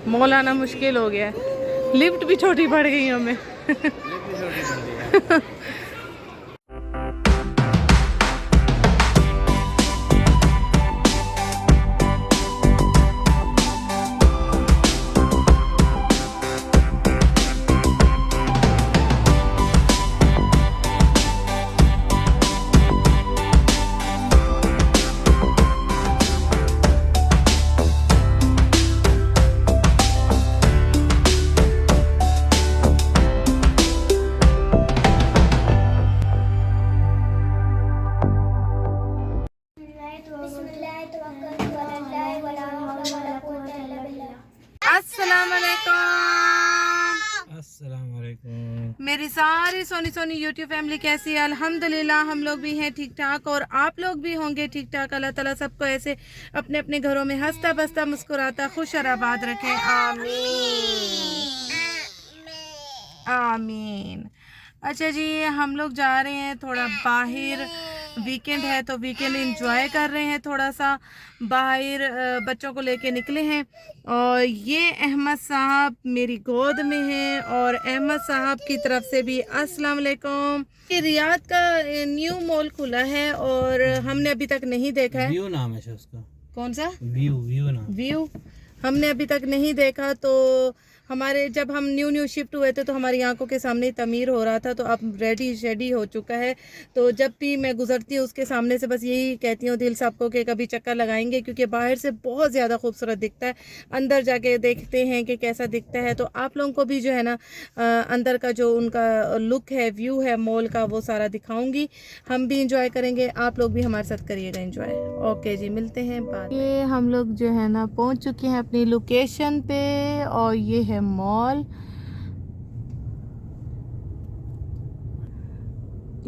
Mall आना मुश्किल हो गया है। लिफ्ट भी छोटी पड़ गई हमें। अस्सलामुअलैकुम। मेरी सारी सोनी सोनी यूट्यूब फैमिली कैसी है? अल्हम्दुलिल्लाह हम लोग भी हैं ठीक ठाक और आप लोग भी होंगे ठीक ठाक। अल्लाह ताला सबको ऐसे अपने अपने घरों में हंसता बसता मुस्कुराता खुश और आबाद रखे, आमीन आमीन। अच्छा जी, हम लोग जा रहे हैं थोड़ा बाहर, वीकेंड है तो वीकेंड एंजॉय कर रहे हैं। थोड़ा सा बाहर बच्चों को लेके निकले हैं और ये अहमद साहब मेरी गोद में हैं और अहमद साहब की तरफ से भी अस्सलाम वालेकुम। ये रियाद का न्यू मॉल खुला है और हमने अभी तक नहीं देखा है। व्यू नाम है उसका। कौन सा? व्यू नाम। व्यू हमने अभी तक नहीं देखा। तो हमारे जब हम न्यू शिफ्ट हुए थे तो हमारी आंखों के सामने ही तमीर हो रहा था, तो अब रेडी शेडी हो चुका है। तो जब भी मैं गुजरती हूँ उसके सामने से बस यही कहती हूँ दिल साहब को कि कभी चक्कर लगाएंगे, क्योंकि बाहर से बहुत ज़्यादा खूबसूरत दिखता है। अंदर जाके देखते हैं कि कैसा दिखता है। तो आप लोगों को भी जो है ना अंदर का जो उनका लुक है, व्यू है मॉल का, वो सारा दिखाऊंगी। हम भी इंजॉय करेंगे, आप लोग भी हमारे साथ करिएगा इंजॉय। ओके जी, मिलते हैं बाद। ये हम लोग जो है ना पहुँच चुके हैं अपनी लोकेशन पे और ये है मॉल।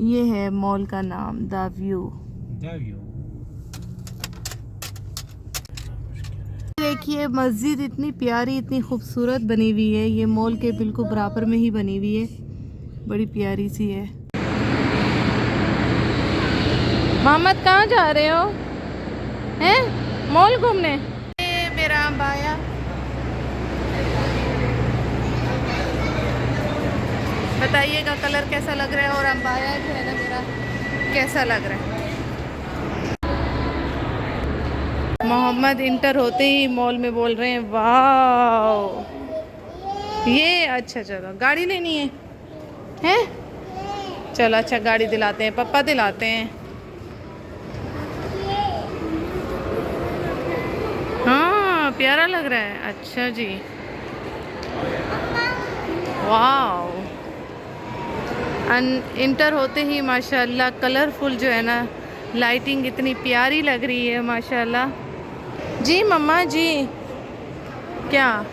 ये है मॉल का नाम, द व्यू। देखिए मस्जिद इतनी प्यारी, इतनी खूबसूरत बनी हुई है। ये मॉल के बिल्कुल बराबर में ही बनी हुई है, बड़ी प्यारी सी है। मोहम्मद कहाँ जा रहे हो? हैं मॉल घूमने? ये मेरा अम्बाया, बताइएगा कलर कैसा लग रहा है और अम्बाया जो है ना मेरा कैसा लग रहा है। मोहम्मद इंटर होते ही मॉल में बोल रहे हैं वाह ये अच्छा। चलो गाड़ी लेनी है हैं? चलो अच्छा गाड़ी दिलाते हैं, पापा दिलाते हैं। हाँ प्यारा लग रहा है। अच्छा जी, वाह। इंटर होते ही माशाल्लाह कलरफुल जो है ना लाइटिंग इतनी प्यारी लग रही है माशाल्लाह। जी मम्मा जी, क्या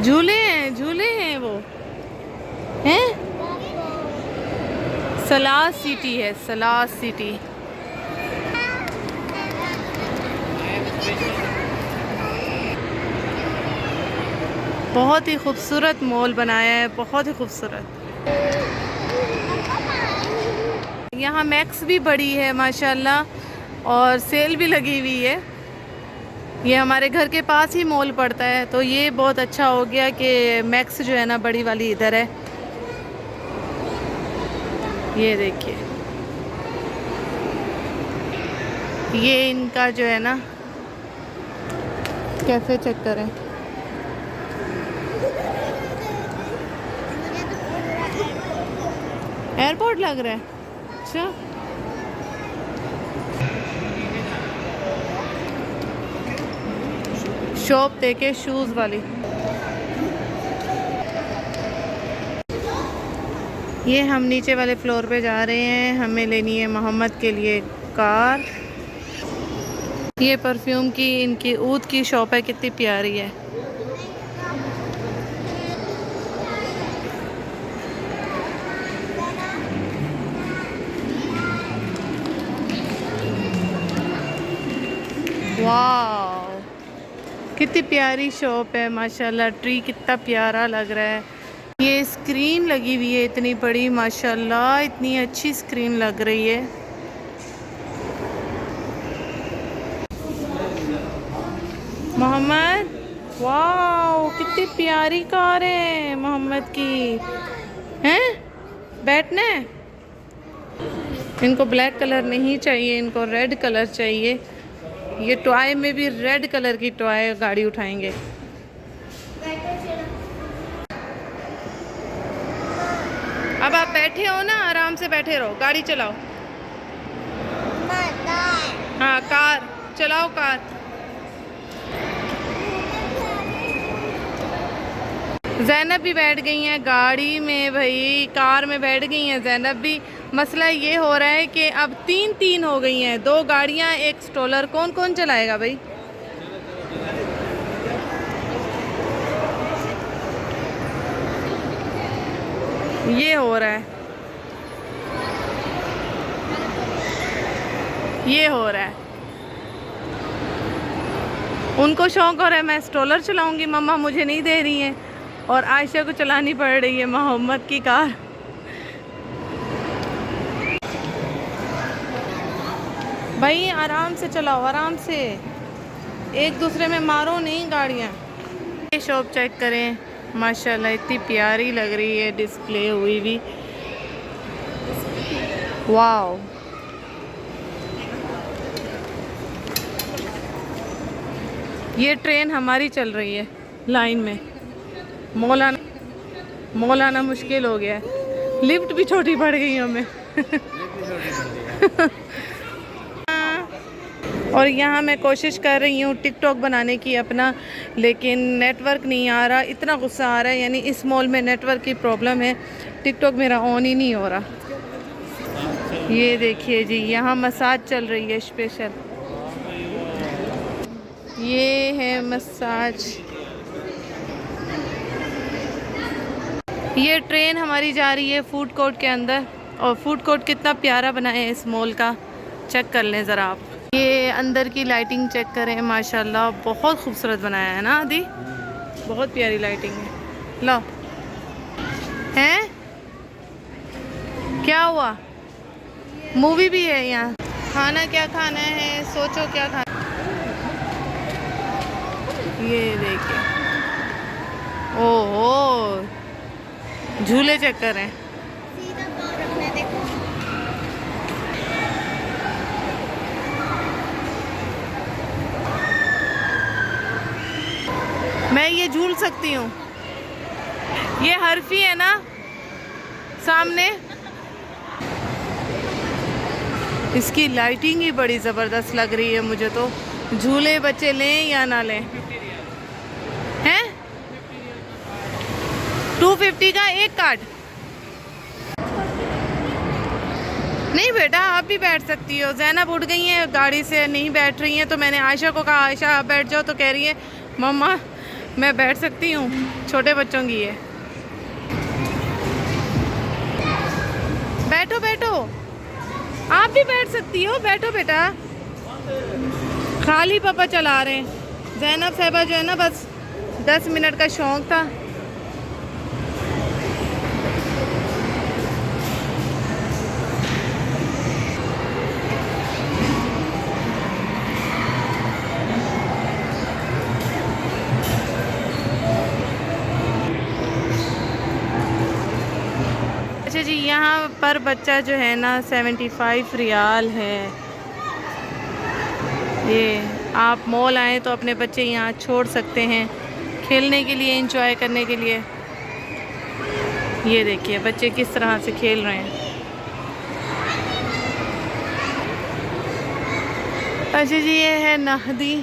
झूले हैं? झूले हैं वो हैं? सलास सिटी है, सलास सिटी। बहुत ही खूबसूरत मॉल बनाया है, बहुत ही खूबसूरत। यहाँ मैक्स भी बड़ी है माशाल्लाह और सेल भी लगी हुई है। ये हमारे घर के पास ही मॉल पड़ता है, तो ये बहुत अच्छा हो गया कि मैक्स जो है ना बड़ी वाली इधर है। ये देखिए, ये इनका जो है ना कैफे चेक करें। एयरपोर्ट लग रहा है। अच्छा शॉप देखे शूज़ वाली। ये हम नीचे वाले फ्लोर पे जा रहे हैं, हमें लेनी है मोहम्मद के लिए कार। ये परफ्यूम की इनकी ऊद की शॉप है, कितनी प्यारी है। वाह कितनी प्यारी शॉप है माशाल्लाह। ट्री कितना प्यारा लग रहा है। ये स्क्रीन लगी हुई है इतनी बड़ी माशाल्लाह, इतनी अच्छी स्क्रीन लग रही है। मोहम्मद वाओ कितनी प्यारी कार है मोहम्मद की। हैं बैठना है? इनको ब्लैक कलर नहीं चाहिए, इनको रेड कलर चाहिए। ये टॉय में भी रेड कलर की टॉय गाड़ी उठाएंगे। अब आप बैठे हो ना, आराम से बैठे रहो, गाड़ी चलाओ। हाँ कार चलाओ, कार। ज़ैनब भी बैठ गई हैं गाड़ी में भाई, कार में बैठ गई हैं ज़ैनब भी। मसला ये हो रहा है कि अब 3-3 हो गई हैं, 2 गाड़ियां, 1 स्ट्रोलर। कौन कौन चलाएगा भाई? ये हो रहा है, ये हो रहा है। उनको शौक हो रहा है मैं स्ट्रोलर चलाऊंगी, मम्मा मुझे नहीं दे रही हैं, और आयशा को चलानी पड़ रही है मोहम्मद की कार। भाई आराम से चलाओ, आराम से, एक दूसरे में मारो नहीं गाड़ियाँ। ये शॉप चेक करें, माशाल्लाह इतनी प्यारी लग रही है डिस्प्ले हुई भी। वाओ ये ट्रेन हमारी चल रही है लाइन में। मौलाना मुश्किल हो गया है, लिफ्ट भी छोटी पड़ गई हमें। और यहाँ मैं कोशिश कर रही हूँ टिकटॉक बनाने की अपना, लेकिन नेटवर्क नहीं आ रहा, इतना गुस्सा आ रहा है। यानी इस मॉल में नेटवर्क की प्रॉब्लम है, टिकटॉक मेरा ऑन ही नहीं हो रहा। ये देखिए जी, यहाँ मसाज चल रही है स्पेशल। ये है मसाज। ये ट्रेन हमारी जा रही है फूड कोर्ट के अंदर, और फूड कोर्ट कितना प्यारा बना है इस मॉल का, चेक कर लें ज़रा आप। ये अंदर की लाइटिंग चेक करें, माशाल्लाह बहुत खूबसूरत बनाया है ना आदि, बहुत प्यारी लाइटिंग है। लो हैं, क्या हुआ? मूवी भी है यहाँ। खाना क्या खाना है, सोचो क्या खाना। ये देखिए, ओहो झूले चेक करें। मैं ये झूल सकती हूँ। ये हर्फी है ना सामने, इसकी लाइटिंग ही बड़ी ज़बरदस्त लग रही है मुझे तो। झूले बच्चे लें या ना लें? हैं 250 का एक कार्ड? नहीं बेटा आप भी बैठ सकती हो। ज़ैनब उठ गई हैं गाड़ी से, नहीं बैठ रही हैं, तो मैंने आयशा को कहा आयशा आप बैठ जाओ, तो कह रही है मम्मा मैं बैठ सकती हूँ, छोटे बच्चों की है। बैठो बैठो, आप भी बैठ सकती हो, बैठो बेटा। खाली पापा चला रहे हैं। ज़ैनब साहिबा जो है ना, बस 10 मिनट का शौक़ था। अच्छा जी, यहाँ पर बच्चा जो है ना 75 रियाल है। ये आप मॉल आए तो अपने बच्चे यहाँ छोड़ सकते हैं खेलने के लिए, एंजॉय करने के लिए। ये देखिए बच्चे किस तरह से खेल रहे हैं। अच्छा जी, ये है नहदी।